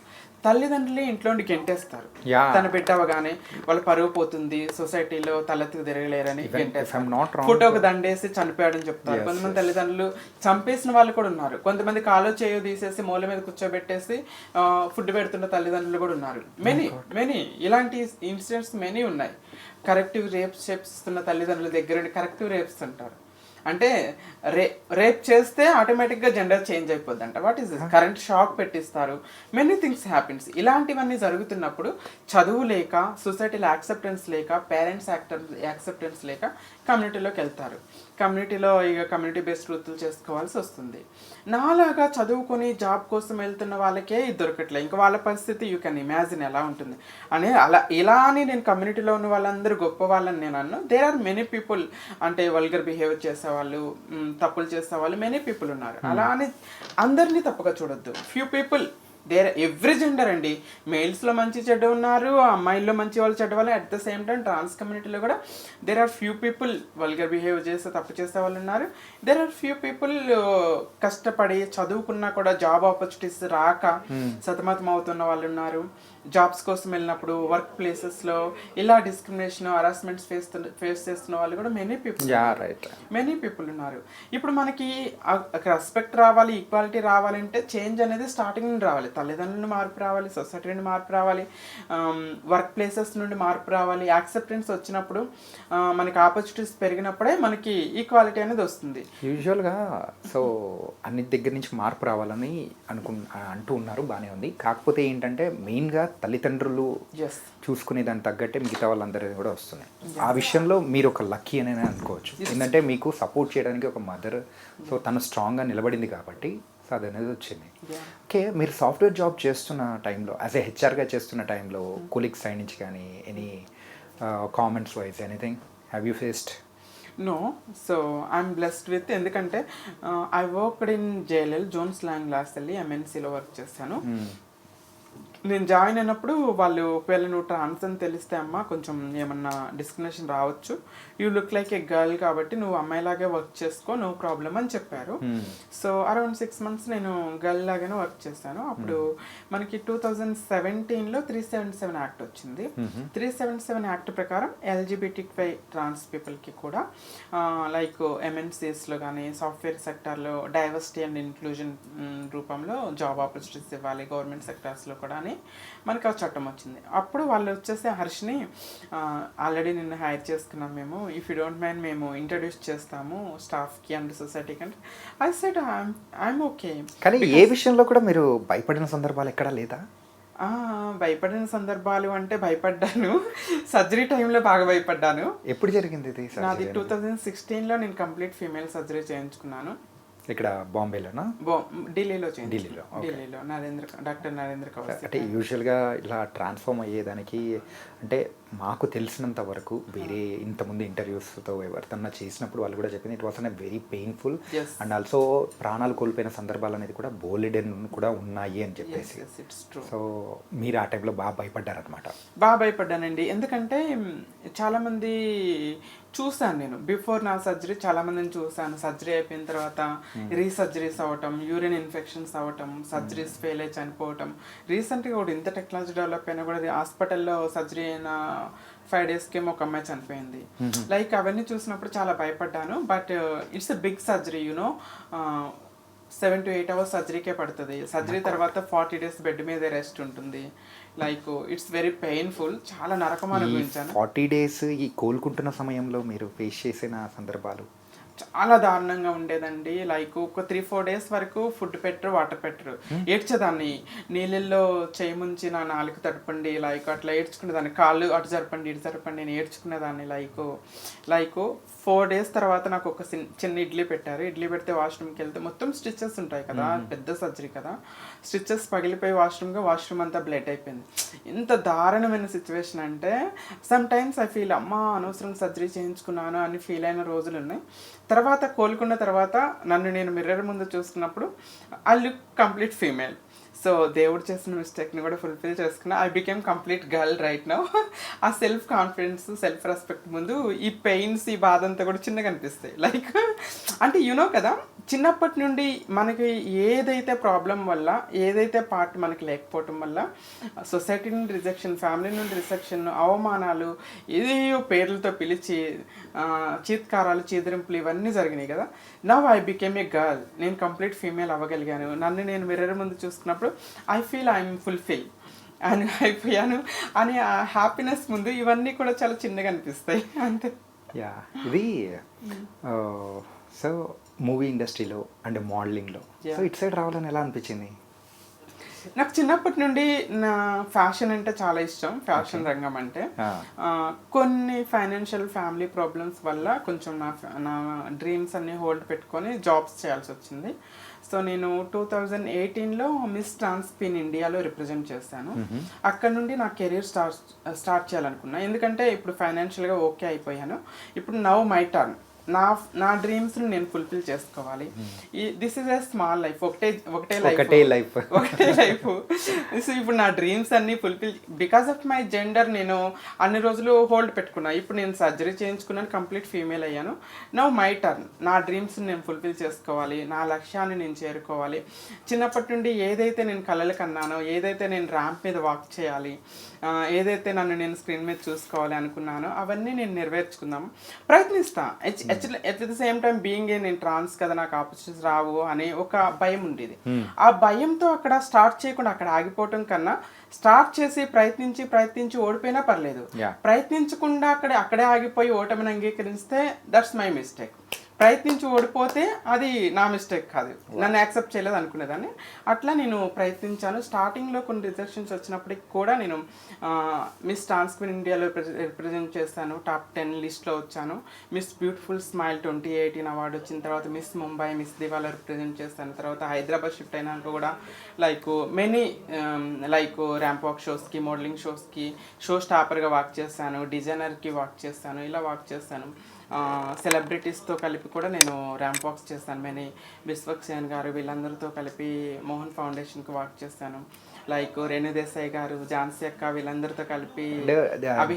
తల్లిదండ్రులే ఇంట్లో నుండి గెంటేస్తారు, తన బిడ్డ అవగానే వాళ్ళ పరువు పోతుంది, సొసైటీలో తలెత్తుకు తిరగలేరని గెంటేస్తారు. ఫోటోకి దండేసి చనిపోయాడని చెప్తారు. కొంతమంది తల్లిదండ్రులు చంపేసిన వాళ్ళు కూడా ఉన్నారు. కొంతమంది కాలో చేయో తీసేసి మూల మీద కూర్చోబెట్టేసి ఫుడ్ పెడుతున్న తల్లిదండ్రులు కూడా ఉన్నారు. మెనీ ఇలాంటి ఇన్సిడెంట్స్ మెనీ ఉన్నాయి. కరెక్టివ్ రేప్స్ చేస్తున్న తల్లిదండ్రుల దగ్గర కరెక్టివ్ రేప్స్ అంటారు. అంటే రేప్ చేస్తే ఆటోమేటిక్గా జెండర్ చేంజ్ అయిపోద్ది. What is this? Current shock పెట్టిస్తారు. Many things happens. ఇలాంటివన్నీ జరుగుతున్నప్పుడు చదువు లేక, సొసైటీలో యాక్సెప్టెన్స్ లేక, పేరెంట్స్ యాక్సెప్టెన్స్ లేక కమ్యూనిటీలోకి వెళ్తారు. కమ్యూనిటీలో ఇక కమ్యూనిటీ బేస్డ్ వృత్తులు చేసుకోవాల్సి వస్తుంది. నాలాగా చదువుకొని జాబ్ కోసం వెళ్తున్న వాళ్ళకే ఇది దొరకట్లే. ఇంకా వాళ్ళ పరిస్థితి యూ కెన్ ఇమాజిన్ ఎలా ఉంటుంది అని. ఇలా అని నేను కమ్యూనిటీలో ఉన్న వాళ్ళందరూ గొప్ప వాళ్ళని నేను అన్ను. దేర్ ఆర్ మెనీ పీపుల్, అంటే వల్గర్ బిహేవియర్ చేసేవాళ్ళు, తప్పులు చేసేవాళ్ళు మెనీ పీపుల్ ఉన్నారు. అలా అని అందరినీ తప్పుగా చూడొద్దు. Few people, there every gender అండి. మేల్స్లో మంచి చెడ్డ ఉన్నారు, అమ్మాయిల్లో మంచి వాళ్ళు చెడ్డ వాళ్ళు. At the same time trans కమ్యూనిటీలో కూడా there are few people vulgar behave చేస్తే తప్పు చేసే వాళ్ళు ఉన్నారు. దేర్ ఆర్ ఫ్యూ పీపుల్ కష్టపడి చదువుకున్నా కూడా జాబ్ ఆపర్చునిటీస్ రాక సతమతం అవుతున్న వాళ్ళు ఉన్నారు. జాబ్స్ కోసం వెళ్ళినప్పుడు వర్క్ ప్లేసెస్లో ఇలా డిస్క్రిమినేషన్, హరాస్మెంట్స్ ఫేస్ చేస్తున్న వాళ్ళు కూడా మెనీ పీపుల్ ఉన్నారు. ఇప్పుడు మనకి రెస్పెక్ట్ రావాలి, ఈక్వాలిటీ రావాలంటే చేంజ్ అనేది స్టార్టింగ్ నుండి రావాలి. తల్లిదండ్రుల నుండి మార్పు రావాలి, సొసైటీ నుండి మార్పు రావాలి, వర్క్ ప్లేసెస్ నుండి మార్పు రావాలి. యాక్సెప్టెన్స్ వచ్చినప్పుడు మనకి ఆపర్చునిటీస్ పెరిగినప్పుడే మనకి ఈక్వాలిటీ అనేది వస్తుంది. యూజువల్గా సో అన్ని దగ్గర నుంచి మార్పు రావాలని అంటూ ఉన్నారు, బాగానే ఉంది. కాకపోతే ఏంటంటే మెయిన్గా తల్లిదండ్రులు చూసుకునే దాన్ని తగ్గట్టే మిగతా వాళ్ళందరూ కూడా వస్తున్నాయి. ఆ విషయంలో మీరు ఒక లక్కీ అని అనుకోవచ్చు. ఏంటంటే మీకు సపోర్ట్ చేయడానికి ఒక మదర్, సో తను స్ట్రాంగ్గా నిలబడింది కాబట్టి సో అది అనేది వచ్చింది. ఓకే, మీరు సాఫ్ట్వేర్ జాబ్ చేస్తున్న టైంలో, యాజ్ ఏ హెచ్ఆర్గా చేస్తున్న టైంలో కొలీగ్ సైడ్ నుంచి కానీ any comments wise anything have you faced? No. So I'm blessed with, ఎందుకంటే I worked in JLL, Jones Lang LaSalle వెళ్ళి MNCలో వర్క్ చేశాను. నేను జాయిన్ అయినప్పుడు వాళ్ళు ఒకవేళ నువ్వు ట్రాన్స్ అని తెలిస్తే అమ్మ కొంచెం ఏమన్నా డిస్క్రిమినేషన్ రావచ్చు, you look like a girl కాబట్టి నువ్వు అమ్మాయిలాగే వర్క్ చేసుకో, నో ప్రాబ్లం అని చెప్పారు. సో అరౌండ్ 6 months నేను గర్ల్ లాగానే వర్క్ చేశాను. అప్పుడు మనకి 2017లో 377 యాక్ట్ వచ్చింది. 377 యాక్ట్ ప్రకారం LGBTQI ట్రాన్స్ పీపుల్కి కూడా లైక్ MNCSలో కానీ సాఫ్ట్వేర్ సెక్టార్లో డైవర్సిటీ అండ్ ఇన్క్లూజన్ రూపంలో జాబ్ ఆపర్చునిటీస్ ఇవ్వాలి, గవర్నమెంట్ సెక్టార్స్లో కూడా అని మనకి ఆ చట్టం వచ్చింది. అప్పుడు వాళ్ళు వచ్చేసి హర్ష్ని ఆల్రెడీ నిన్ను హైర్ చేసుకున్నాం మేము, ఇఫ్ యూ డోంట్ మైండ్ మేము ఇంట్రడ్యూస్ చేస్తాము స్టాఫ్కి అండ్ సొసైటీకి అంటే ఐ సెడ్ ఐఎమ్ ఓకే. కానీ ఏ విషయంలో కూడా మీరు భయపడిన సందర్భాలు ఎక్కడా లేదా? భయపడిన సందర్భాలు అంటే భయపడ్డాను, సర్జరీ టైంలో బాగా భయపడ్డాను. ఎప్పుడు జరిగింది ఇది? నాది 2016లో నేను కంప్లీట్ ఫీమేల్ సర్జరీ చేయించుకున్నాను. ఇక్కడ బాంబేలోనా? ఢిల్లీలో డాక్టర్ నరేంద్ర కౌశిక్. అంటే యూజువల్గా ఇలా ట్రాన్స్ఫార్మ్ అయ్యేదానికి అంటే మాకు తెలిసినంత వరకు వేరే ఇంతకుముందు ఇంటర్వ్యూస్తో ఎవరితన్నా చేసినప్పుడు వాళ్ళు కూడా చెప్పింది it was an very painful Yes. And also ప్రాణాలు కోల్పోయిన సందర్భాలు అనేది కూడా బోలెడెన్ కూడా ఉన్నాయి అని చెప్పేసి. It's true. సో మీరు ఆ టైంలో బాగా భయపడ్డారనమాట. బాగా భయపడ్డానండి, ఎందుకంటే చాలామంది చూసాను నేను బిఫోర్ నా సర్జరీ, చాలామందిని చూసాను. సర్జరీ అయిపోయిన తర్వాత రీసర్జరీస్ అవ్వటం, యూరిన్ ఇన్ఫెక్షన్స్ అవ్వటం, సర్జరీస్ ఫెయిల్ అయి చనిపోవటం. రీసెంట్గా కూడా ఇంత టెక్నాలజీ డెవలప్ అయినా కూడా హాస్పిటల్లో సర్జరీ అయిన 5 daysకి ఒక అమ్మాయి చనిపోయింది. లైక్ అవన్నీ చూసినప్పుడు చాలా భయపడ్డాను. But it's a big surgery, 7 to 8 hours సర్జరీకే పడుతుంది. సర్జరీ తర్వాత 40 days బెడ్ మీద రెస్ట్ ఉంటుంది. లైక్ ఇట్స్ వెరీ పెయిన్ఫుల్, చాలా నరకం అనుభవించాను. 40 days ఈ కోలుకుంటున్న సమయంలో మీరు ఫేస్ చేసిన సందర్భాలు చాలా దారుణంగా ఉండేదండి. లైక్ ఒక 3-4 days వరకు ఫుడ్ పెట్టరు, వాటర్ పెట్టరు. ఏడ్చేదాన్ని, నీళ్ళల్లో చేయి ముంచి నా నాలుగు తడపండి, లైక్ అట్లా ఏడ్చుకునేదాన్ని. కాళ్ళు అటు జరపండి ఇటు జరపండి నేను ఏడ్చుకునేదాన్ని. లైక్ 4 days తర్వాత నాకు ఒక చిన్న ఇడ్లీ పెట్టారు. ఇడ్లీ పెడితే వాష్రూమ్కి వెళ్తే మొత్తం స్టిచెస్ ఉంటాయి కదా, పెద్ద సర్జరీ కదా, స్టిచెస్ పగిలిపోయి వాష్రూమ్ అంతా బ్లడ్ అయిపోయింది. ఎంత దారుణమైన సిచ్యువేషన్ అంటే సమ్ టైమ్స్ ఐ ఫీల్ అమ్మా అనవసరం సర్జరీ చేయించుకున్నాను అని ఫీల్ అయిన రోజులు ఉన్నాయి. తర్వాత కోలుకున్న తర్వాత నన్ను నేను మిర్రర్ ముందు చూసుకున్నప్పుడు I look complete female. So దేవుడు చేసిన మిస్టేక్ని కూడా ఫుల్ఫిల్ చేసుకున్నా. I became complete girl right now. ఆ సెల్ఫ్ కాన్ఫిడెన్స్, సెల్ఫ్ రెస్పెక్ట్ ముందు ఈ పెయిన్స్, ఈ బాధ అంతా కూడా చిన్నగా అనిపిస్తాయి. లైక్ అంటే కదా, చిన్నప్పటి నుండి మనకి ఏదైతే ప్రాబ్లం వల్ల, ఏదైతే పార్ట్ మనకి లేకపోవటం వల్ల సొసైటీ నుండి రిజెక్షన్, ఫ్యామిలీ నుండి రిజెక్షన్, అవమానాలు, ఏదేయో పేర్లతో పిలిచి చీత్కారాలు, చీదరింపులు ఇవన్నీ జరిగినాయి కదా. Now I became a girl. నేను కంప్లీట్ ఫీమేల్ అవ్వగలిగాను. నన్ను నేను మిర్రర్ ముందు చూసుకున్నప్పుడు ఐ ఫీల్ ఐఎమ్ ఫుల్ఫిల్ అని అయిపోయాను అని ఆ హ్యాపీనెస్ ముందు ఇవన్నీ కూడా చాలా చిన్నగా అనిపిస్తాయి అంతే. యా, ఇది సో మూవీ ఇండస్ట్రీలో అండ్ మోడలింగ్లో సో ఇటు సైడ్ రావాలని ఎలా అనిపించింది? నాకు చిన్నప్పటి నుండి నా ఫ్యాషన్ అంటే చాలా ఇష్టం. ఫ్యాషన్ రంగం అంటే కొన్ని ఫైనాన్షియల్ ఫ్యామిలీ ప్రాబ్లమ్స్ వల్ల కొంచెం నా డ్రీమ్స్ అన్ని హోల్డ్ పెట్టుకొని జాబ్స్ చేయాల్సి వచ్చింది. సో నేను 2018లో మిస్ ట్రాన్స్పిన్ ఇండియాలో రిప్రజెంట్ చేశాను. అక్కడ నుండి నా కెరీర్ స్టార్ట్ చేయాలనుకున్నా. ఎందుకంటే ఇప్పుడు ఫైనాన్షియల్గా ఓకే అయిపోయాను. ఇప్పుడు నవ్ మై టర్న్. నా డ్రీమ్స్ని నేను ఫుల్ఫిల్ చేసుకోవాలి. This is a small life, ఒకటే లైఫ్. సో ఇప్పుడు నా డ్రీమ్స్ అన్ని fulfil because of my gender నేను అన్ని రోజులు హోల్డ్ పెట్టుకున్నా. ఇప్పుడు నేను సర్జరీ చేయించుకున్నాను, కంప్లీట్ ఫీమేల్ అయ్యాను. Now my turn. నా డ్రీమ్స్ని నేను ఫుల్ఫిల్ చేసుకోవాలి, నా లక్ష్యాన్ని నేను చేరుకోవాలి. చిన్నప్పటి నుండి ఏదైతే నేను కలలు కన్నానో, ఏదైతే నేను ర్యాంప్ మీద వాక్ చేయాలి, ఏదైతే నన్ను నేను స్క్రీన్ మీద చూసుకోవాలి అనుకున్నానో అవన్నీ నేను నెరవేర్చుకుందాం ప్రయత్నిస్తా. At the same time being నేను ట్రాన్స్ కదా, నాకు ఆపర్చునిటీస్ రావు అనే ఒక భయం ఉండేది. ఆ భయంతో అక్కడ స్టార్ట్ చేయకుండా అక్కడ ఆగిపోవటం కన్నా స్టార్ట్ చేసి ప్రయత్నించి ఓడిపోయినా పర్లేదు. ప్రయత్నించకుండా అక్కడే ఆగిపోయి ఓటమిని అంగీకరిస్తే దట్స్ మై మిస్టేక్. ప్రయత్నించి ఓడిపోతే అది నా మిస్టేక్ కాదు, నన్ను యాక్సెప్ట్ చేయలేదు అనుకునేదాన్ని. అట్లా నేను ప్రయత్నించాను. స్టార్టింగ్లో కొన్ని రిజెక్షన్స్ వచ్చినప్పటికి కూడా నేను మిస్ ట్రాన్స్పిన్ ఇండియాలో రిప్రజెంట్ చేస్తాను. టాప్ 10 లిస్ట్లో వచ్చాను. మిస్ బ్యూటిఫుల్ స్మైల్ 2018 అవార్డు వచ్చిన తర్వాత మిస్ ముంబై, మిస్ దివాలా రిప్రజెంట్ చేస్తాను. తర్వాత హైదరాబాద్ షిఫ్ట్ అయినాక కూడా like many like ramp walk షోస్కి, మోడలింగ్ షోస్కి షో స్టాపర్గా వాక్ చేస్తాను, డిజైనర్కి వాక్ చేస్తాను, ఇలా వాక్ చేస్తాను. సెలబ్రిటీస్తో కలిపి కూడా నేను ర్యాంప్ వాక్స్ చేస్తాను. మెనీ బిశ్వక్సేన్ గారు వీళ్ళందరితో కలిపి మోహన్ ఫౌండేషన్కి వాక్ చేస్తాను. లైక్ రేణు దేశాయ్ గారు, ఝాన్సీ అక్క వీళ్ళందరితో కలిపి.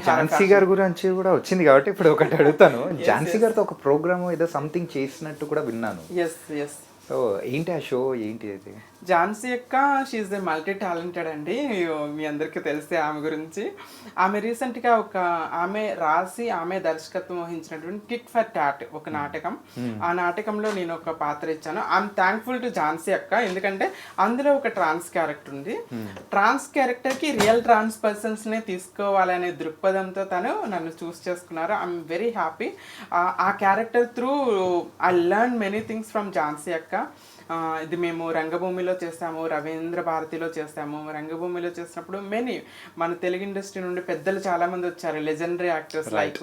ఝాన్సీ గారి గురించి కూడా వచ్చింది కాబట్టి ఇప్పుడు ఒకటి అడుగుతాను. ఝాన్సీ గారితో ఒక ప్రోగ్రామ్ ఏదో సంథింగ్ చేసినట్టు కూడా విన్నాను. ఎస్. సో ఏంటి ఆ షో, ఏంటి అది? ఝాన్సీ అక్క షీఈస్ ద మల్టీ టాలెంటెడ్ అండి. మీ అందరికీ తెలిసే ఆమె గురించి. ఆమె రీసెంట్గా ఆమె రాసి ఆమె దర్శకత్వం వహించినటువంటి టిట్ ఫర్ టాట్ ఒక నాటకం. ఆ నాటకంలో నేను ఒక పాత్ర ఇచ్చాను. ఐఎమ్ థ్యాంక్ఫుల్ టు ఝాన్సీ అక్క, ఎందుకంటే అందులో ఒక ట్రాన్స్ క్యారెక్టర్ ఉంది. ట్రాన్స్ క్యారెక్టర్కి రియల్ ట్రాన్స్ పర్సన్స్నే తీసుకోవాలనే దృక్పథంతో తను నన్ను చూస్ చేసుకున్నారు. I'm very happy. ఆ character through I learn many things from Jhansi అక్క. ఇది మేము రంగభూమిలో చేస్తాము, రవీంద్ర భారతిలో చేస్తాము. రంగభూమిలో చేసినప్పుడు మెనీ మన తెలుగు ఇండస్ట్రీ నుండి పెద్దలు చాలామంది వచ్చారు, legendary actors like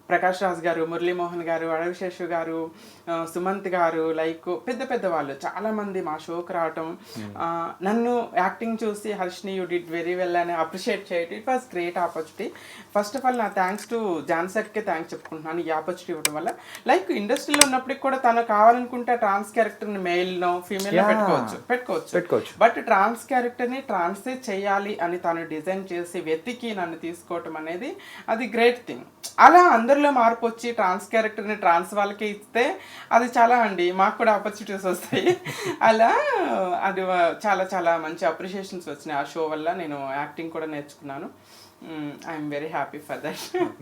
Prakash Raj గారు, మురళీమోహన్ గారు, అడవిశేషు గారు, సుమంత్ గారు, లైక్ పెద్ద పెద్ద వాళ్ళు చాలామంది మా షోకి రావటం, నన్ను యాక్టింగ్ చూసి Harshini you did very well అని అప్రిషియేట్ చేయటం, it was great opportunity. First of all నా థ్యాంక్స్ టు జాన్సర్కే థ్యాంక్స్ చెప్పుకుంటున్నాను ఈ ఆపర్చునిటీ ఇవ్వడం వల్ల. లైక్ ఇండస్ట్రీలో ఉన్నప్పటికి కూడా తను కావాలనుకుంటే ట్రాన్స్ క్యారెక్టర్ని మెయిల్నో ఫీమేల్నో పెట్టుకోవచ్చు. బట్ ట్రాన్స్ క్యారెక్టర్ని ట్రాన్సే చేయాలి అని తను డిజైన్ చేసి వెతికి నన్ను తీసుకోవటం అనేది అది గ్రేట్ థింగ్. అలా అందరిలో మార్పు వచ్చి ట్రాన్స్ క్యారెక్టర్ని ట్రాన్స్ వాళ్ళకే ఇస్తే అది చాలా అండి, మాకు కూడా ఆపర్చునిటీస్ వస్తాయి. అలా అది చాలా చాలా మంచి అప్రిషియేషన్స్ వచ్చినాయి ఆ షో వల్ల. నేను యాక్టింగ్ కూడా నేర్చుకున్నాను. I'm very happy for that.